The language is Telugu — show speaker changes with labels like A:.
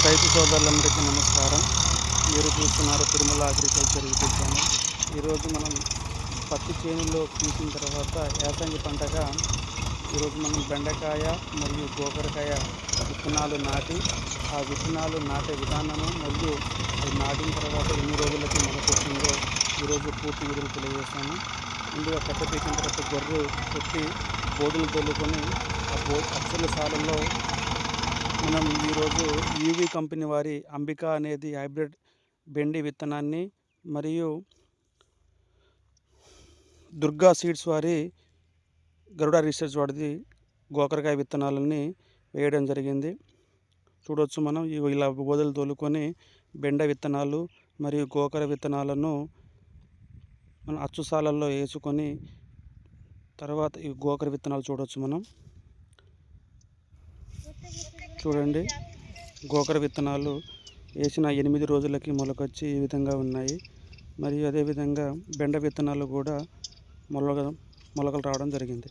A: రైతు సోదరులందరికీ నమస్కారం. మీరు చూస్తున్నారు తిరుమల అగ్రికల్చర్ యూట్యూబ్ ఛానల్. ఈరోజు మనం పత్తి చేనులో తీసిన తర్వాత యాసంగి పంటగా ఈరోజు మనం బెండకాయ మరియు గోకరకాయ విత్తనాలు నాటి ఆ విత్తనాలు నాటే విధానము మరియు అది నాటిన తర్వాత ఎన్ని రోజులకి మొలకొచ్చిందో ఈరోజు పూర్తి విధులు తెలియజేస్తాను. ముందుగా కట్ట పీకిన తర్వాత గొర్రె కొట్టి బోదులు తోలుకొని ఆ అచ్చల సాలలో మనం ఈరోజు యూవీ కంపెనీ వారి అంబికా అనేది హైబ్రిడ్ బెండి విత్తనాన్ని మరియు దుర్గా సీడ్స్ వారి గరుడ రీసెర్చ్ వాడిది గోకరకాయ విత్తనాలని వేయడం జరిగింది. చూడవచ్చు మనం ఇలా బోదలు తోలుకొని బెండ విత్తనాలు మరియు గోకర విత్తనాలను మనం అచ్చుసాలల్లో వేసుకొని తర్వాత ఈ గోకర విత్తనాలు చూడవచ్చు మనం. చూడండి, గోకర విత్తనాలు వేసిన 8 రోజులకి మొలకొచ్చి ఈ విధంగా ఉన్నాయి. మరియు అదేవిధంగా బెండ విత్తనాలు కూడా మొలకలు రావడం జరిగింది.